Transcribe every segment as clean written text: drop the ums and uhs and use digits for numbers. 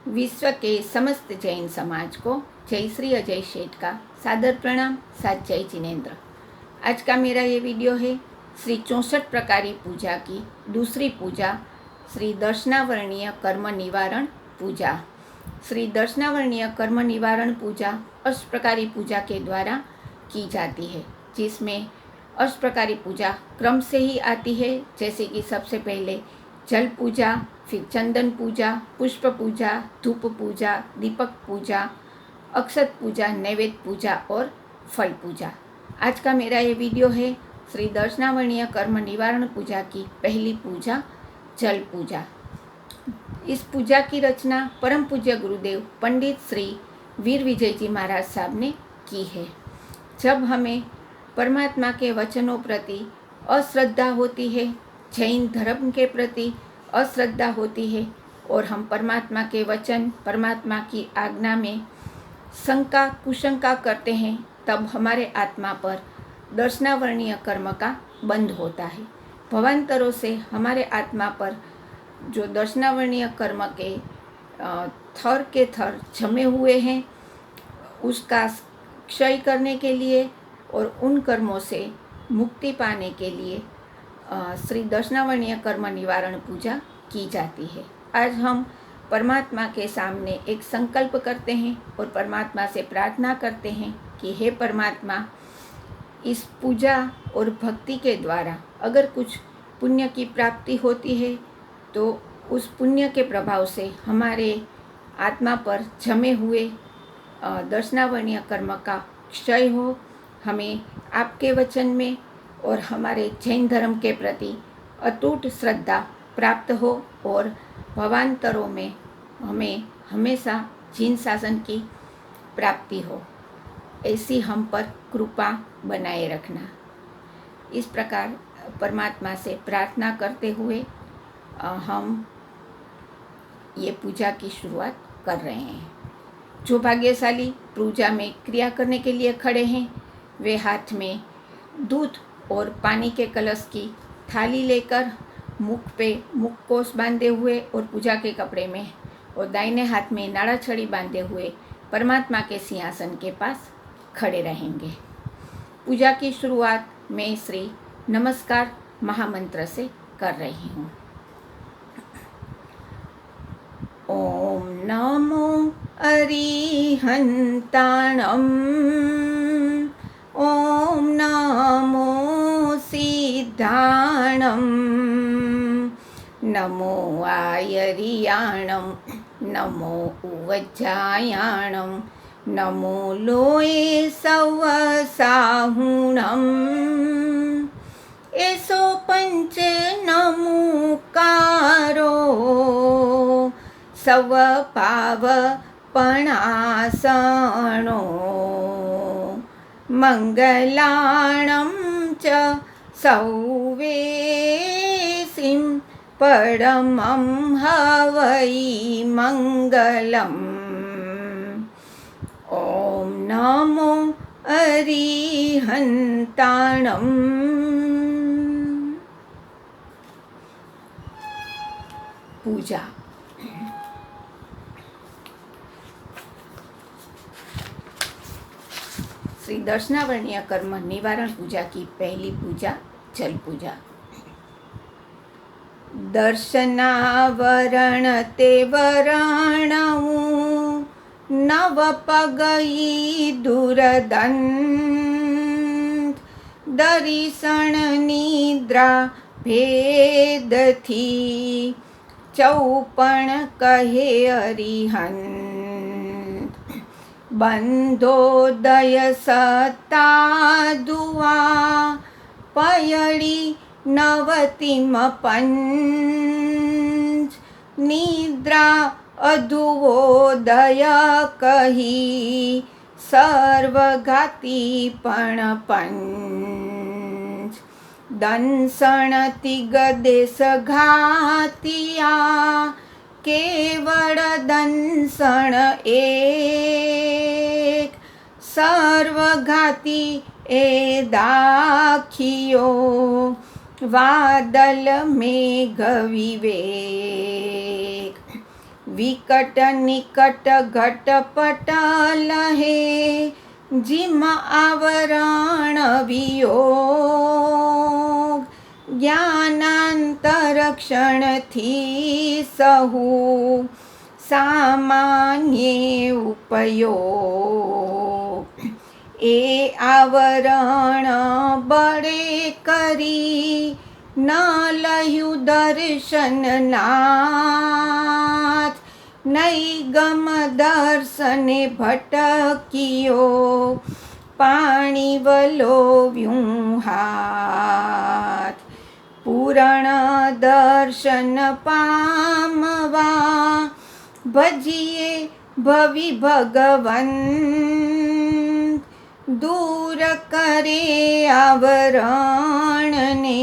विश्व के समस्त जैन समाज को जय श्री अजय शेठ का सादर प्रणाम, साथ जय जिनेन्द्र। आज का मेरा ये वीडियो है श्री 64 प्रकारी पूजा की दूसरी पूजा, श्री दर्शनावरणीय कर्म निवारण पूजा। श्री दर्शनावरणीय कर्म निवारण पूजा अष्टप्रकारी पूजा के द्वारा की जाती है, जिसमें अष्टप्रकारी पूजा क्रम से ही आती है, जैसे कि सबसे पहले जल पूजा, फिर चंदन पूजा, पुष्प पूजा, धूप पूजा, दीपक पूजा, अक्षत पूजा, नैवेद्य पूजा और फल पूजा। आज का मेरा ये वीडियो है श्री दर्शनावरणीय कर्म निवारण पूजा की पहली पूजा, जल पूजा। इस पूजा की रचना परम पूज्य गुरुदेव पंडित श्री वीर विजय जी महाराज साहब ने की है। जब हमें परमात्मा के वचनों प्रति अश्रद्धा होती है, जैन धर्म के प्रति अश्रद्धा होती है और हम परमात्मा के वचन, परमात्मा की आज्ञा में शंका कुशंका करते हैं, तब हमारे आत्मा पर दर्शनावरणीय कर्म का बंध होता है। भवांतरों से हमारे आत्मा पर जो दर्शनावरणीय कर्म के थर के थर जमे हुए हैं, उसका क्षय करने के लिए और उन कर्मों से मुक्ति पाने के लिए श्री दर्शनावरणीय कर्म निवारण पूजा की जाती है। आज हम परमात्मा के सामने एक संकल्प करते हैं और परमात्मा से प्रार्थना करते हैं कि हे परमात्मा, इस पूजा और भक्ति के द्वारा अगर कुछ पुण्य की प्राप्ति होती है तो उस पुण्य के प्रभाव से हमारे आत्मा पर जमे हुए दर्शनावरणीय कर्म का क्षय हो, हमें आपके वचन में और हमारे जैन धर्म के प्रति अटूट श्रद्धा प्राप्त हो और भवांतरों में हमें हमेशा जीन शासन की प्राप्ति हो, ऐसी हम पर कृपा बनाए रखना। इस प्रकार परमात्मा से प्रार्थना करते हुए हम ये पूजा की शुरुआत कर रहे हैं। जो भाग्यशाली पूजा में क्रिया करने के लिए खड़े हैं, वे हाथ में दूध और पानी के कलश की थाली लेकर मुख कोस बांधे हुए और पूजा के कपड़े में और दाहिने हाथ में नाड़ा छड़ी बांधे हुए परमात्मा के सिंहासन के पास खड़े रहेंगे। पूजा की शुरुआत मैं श्री नमस्कार महामंत्र से कर रही हूँ। ओम नमो अरिहंताणम, ओम नमो सिद्धाणम, नमो आयरियाणम, नमो उवज्जायाणम, नमो लोये सवसाहुणम, एसो पंच नमुकारो सव पाव पणासणो, मंगलाणं च सौवेसिं परमं हवै मंगलम्। ओम नमो अरिहंताणम। पूजा। श्री दर्शनावरणीय कर्म निवारण पूजा की पहली पूजा, जल पूजा। दर्शनावरण ते वरणऊ, नव पगई दुरदंत, दर्शन निद्रा भेद थी, चौपण कहे अरिहंत, बंधोदय सत्ता दुआ, पयड़ी नवतिम पंच, निद्रा अधुवोदय कही, सर्वघाती पण पंच, दंसण तिगदेश घातिया, केवल दंसण एक, सर्वघाती ए दाखियो, वादल मेघ विवेक, વિકટ નિકટ ઘટપટ લહે, જીમ આવરણ વિયોગ, જ્ઞાનાંતરક્ષણથી સહુ સામાન્ય ઉપયોગ. એ આવરણ બળે કરી ન લહ્યું દર્શનનાથ, નૈગમ દર્શને ભટક્યો પાણી વલોવ્યું હાથ. પૂરણ દર્શન પામવા ભજીએ ભવિ ભગવંત, દૂર કરે આવરણને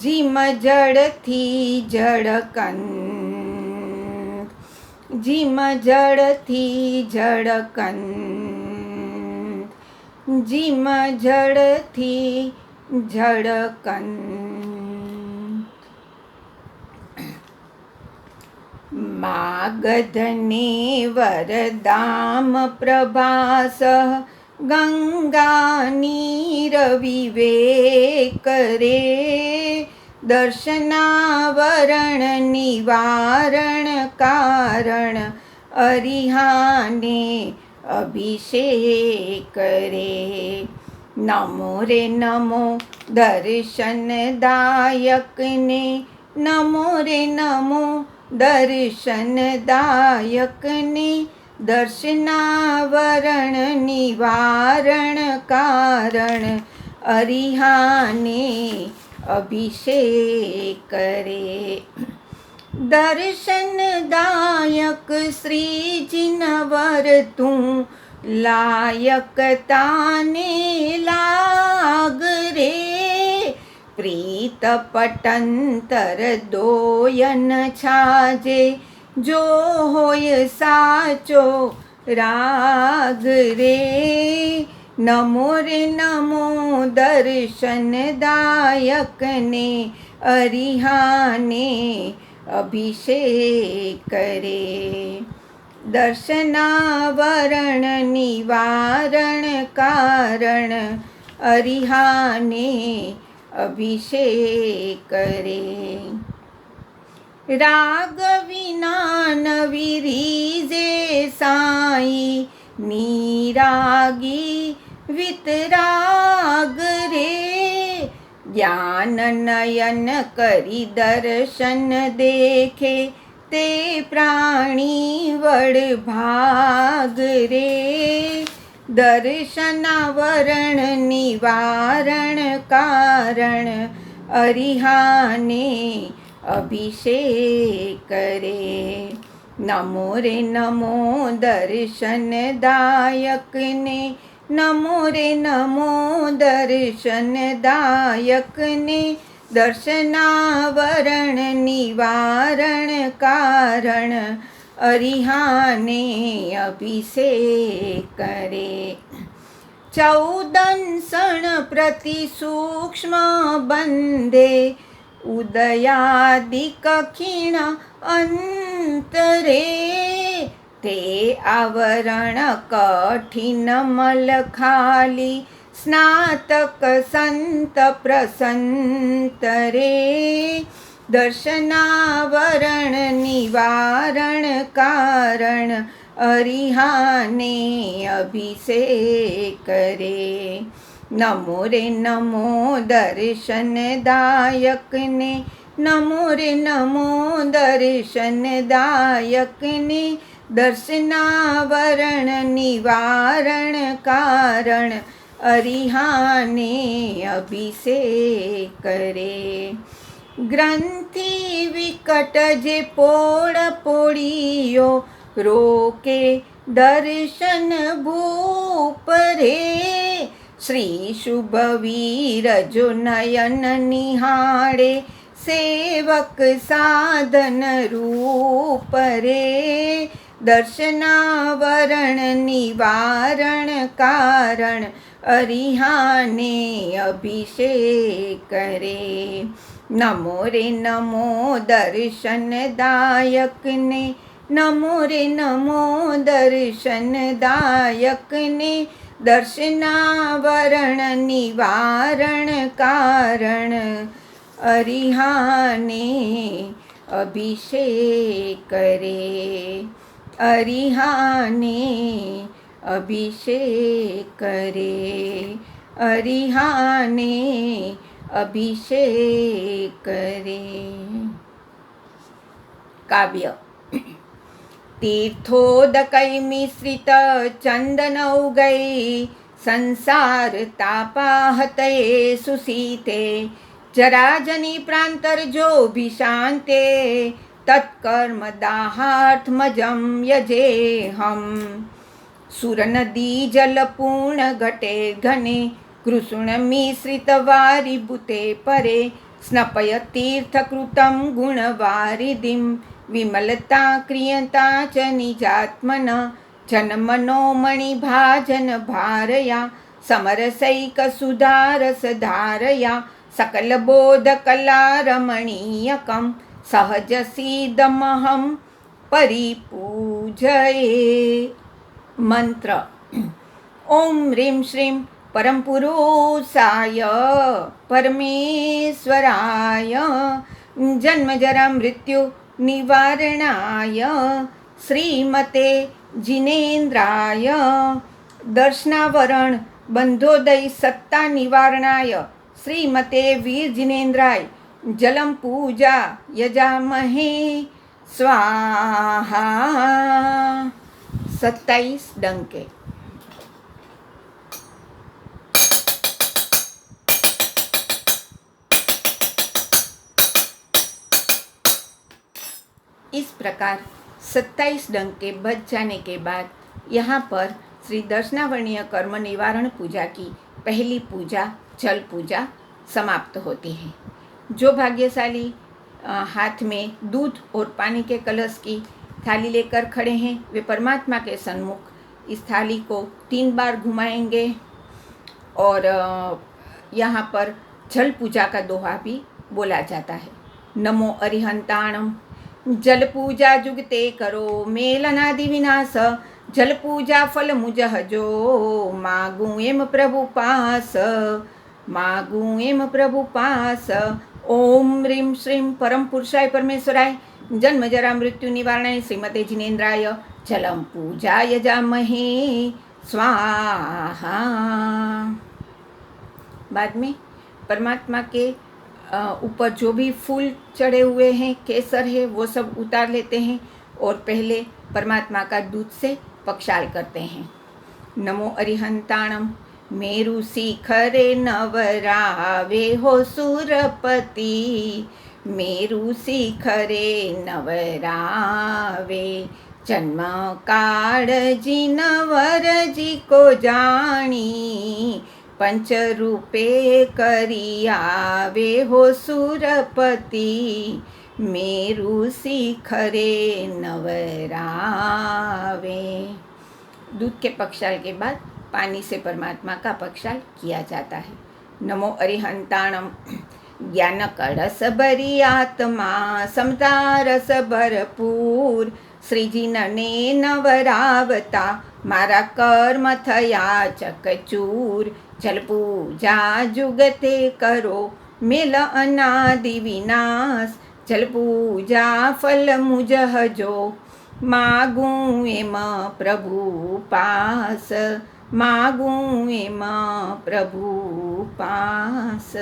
જીમ જળથી જળકંત, જીમ જળથી જળકંત, જીમ જળથી જળકંત. માગધને વરદામ પ્રભાસ ગંગાનીરવિવેક રે, દર્શનાવરણ નિવારણ કારણ અરિહાને અભિષેક રે. નમો રે નમો દર્શનદાયકને, નમો રે નમો દર્શનદાયકને, દર્શનાવરણ નિવારણ કારણ અરિહાને અભિષેક રે. દર્શનદાયક શ્રીજીનવર તું લાયક તાને લાગ રે, પ્રીત પટંતર દોયન છાજે જો હોય સાચો રાગ રે. નમો રે નમો દર્શનદાયકને, અરિહાને અભિષેક રે. દર્શનાવરણ નિવારણ કારણ અરિહાને અભિષેક રે. રાગ વિના નવી રીઝે સાઈ, નિરાગી વિતરાગ રે. જ્ઞાન નયન કરી દર્શન દેખે તે પ્રાણી વડભાગ રે. દર્શનાવરણ નિવારણ કારણ અરિહાને અભિષેક રે. નમો રે નમો દર્શનદાયકને, નમો રે નમો દર્શનદાયકને, દર્શનાવરણ નિવારણ કારણ અરિહાને અભિષેક રે. ચૌદંસણ પ્રતિ સૂક્ષ્મ બંધે, ઉદયાદિક ખીણ અંતરે, તે આવરણ કઠિન મલ ખાલી, સ્નાતક સંત પ્રસંત રે. દર્શનાવરણ નિવારણ કારણ અરિહાને અભિષેક રે. નમો રે નમો દર્શનદાયકને, નમો રે નમો દર્શનદાયકને, દર્શનાવરણ નિવારણ કારણ અરિહાને અભિષેક રે. ગ્રંથિ વિકટ જે પોળ પોળીઓ રોકે દર્શન ભૂપ રે. શ્રી શુભ વીર જો નયન નિહાળે, સેવક સાધન રૂપ રે. દર્શનાવરણ નિવારણ કારણ અરિહાને અભિષેક રે. નમો રે નમો દર્શનદાયકને, नमो रे नमो दर्शनदायक ने, दर्शनावरण निवारण कारण, अरिहाने अभिषेक करे, अरिहाने अभिषेक करे, अरिहाने अभिषेक करे। काव्य। तीर्थोदकै मिश्रित चंदनौगै, संसार तापाहतये सुसीते, जराजनी प्रांतर जो भी शांते, तत्कर्म दाहार्थमजं यजेहम्। सुर नदी जल पूर्ण घटे घने, कृष्ण मिश्रित वारिभूते परे, स्नपय तीर्थकृतं गुणवारिधिं, विमलता क्रियता च निजात्मन, जनमनोमणिभाजन भारया, समरसैकसुधारसधारया, सकलबोधकला रमणीयकं, सहजसीदमहं परिपूजये। मंत्र। ओम ह्रीं श्रीं परमपुरुषाय परमेश्वराय, जन्मजरा मृत्यु निवारणाय, श्रीमते जिनेन्द्राय, दर्शनावरण बंधोदय सत्ता निवारणाय, श्रीमते वीर जिनेन्द्राय, जलम पूजा यजामहे स्वाहा। 27 डंके। इस प्रकार 27 डंके बज जाने के बाद यहाँ पर श्री दर्शनावरणीय कर्म निवारण पूजा की पहली पूजा जल पूजा समाप्त होती है। जो भाग्यशाली हाथ में दूध और पानी के कलश की थाली लेकर खड़े हैं, वे परमात्मा के सन्मुख इस थाली को 3 बार घुमाएंगे और यहाँ पर जल पूजा का दोहा भी बोला जाता है। नमो अरिहंताणम। जल पूजा जुगते करो मेलनादि विनाश, जल पूजा फल मुझह जो, मागूं एम प्रभु पास, मागूं एम प्रभु पास। ओम ह्रीं श्रीं परम पुरुषाय परमेश्वराय, जन्म जरा मृत्यु निवारणाय, श्रीमते जिनेन्द्राय, जलम पूजा यजामहे स्वाहा। बाद में परमात्मा के ऊपर जो भी फूल चढ़े हुए हैं, केसर है, वो सब उतार लेते हैं और पहले परमात्मा का दूध से पक्षाल करते हैं। नमो अरिहंताणम। मेरु शिखरे नवरावे हो सुरपति, मेरु शिखरे नवरावे, जन्म काळजी नवरजी को जाणी, पंच रूपे करी आवे हो सुरपति, मेरु शिखरे नवरावे। दूध के पक्षाल के बाद पानी से परमात्मा का पक्षाल किया जाता है। नमो अरिहंताणम। ज्ञान कळस भरी आत्मा, समता रस भरपूर, श्रीजीने नवरावता, मारा कर्म थया चकचूर, जल पूजा जुगते करो मेल अनादि विनाश, जल पूजा फल मुझह जो, मागूं एम प्रभु पास, मागूं एम प्रभु पास।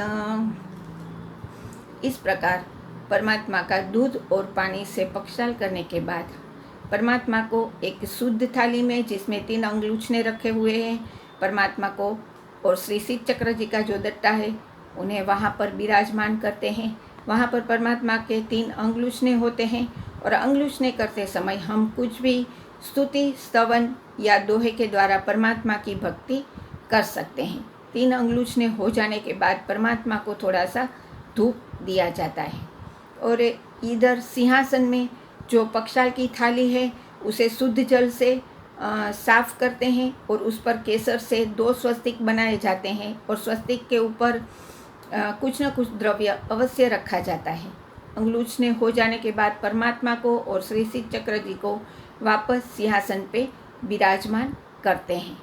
इस प्रकार परमात्मा का दूध और पानी से पक्षाल करने के बाद परमात्मा को एक शुद्ध थाली में, जिसमें 3 अंगलूछने रखे हुए हैं, परमात्मा को और श्री शीत चक्र जी का जो दट्टा है उन्हें वहाँ पर विराजमान करते हैं। वहाँ पर परमात्मा के 3 अंगलूछने होते हैं और अंगलूछने करते समय हम कुछ भी स्तुति, स्तवन या दोहे के द्वारा परमात्मा की भक्ति कर सकते हैं। 3 अंगलूछने हो जाने के बाद परमात्मा को थोड़ा सा धूप दिया जाता है और इधर सिंहासन में जो पक्षाल की थाली है उसे शुद्ध जल से साफ करते हैं और उस पर केसर से 2 स्वस्तिक बनाए जाते हैं और स्वस्तिक के ऊपर कुछ न कुछ द्रव्य अवश्य रखा जाता है। अंगुलूचने हो जाने के बाद परमात्मा को और श्री शिव चक्र जी को वापस सिंहासन पे विराजमान करते हैं।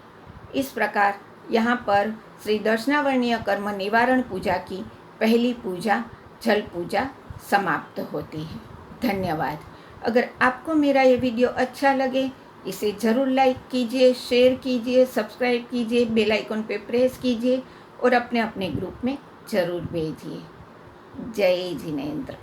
इस प्रकार यहाँ पर श्री दर्शनावरणीय कर्म निवारण पूजा की पहली पूजा जल पूजा समाप्त होती है। धन्यवाद। अगर आपको मेरा ये वीडियो अच्छा लगे इसे ज़रूर लाइक कीजिए, शेयर कीजिए, सब्सक्राइब कीजिए, बेल आइकन पे प्रेस कीजिए और अपने अपने ग्रुप में ज़रूर भेजिए। जय जिनेंद्र।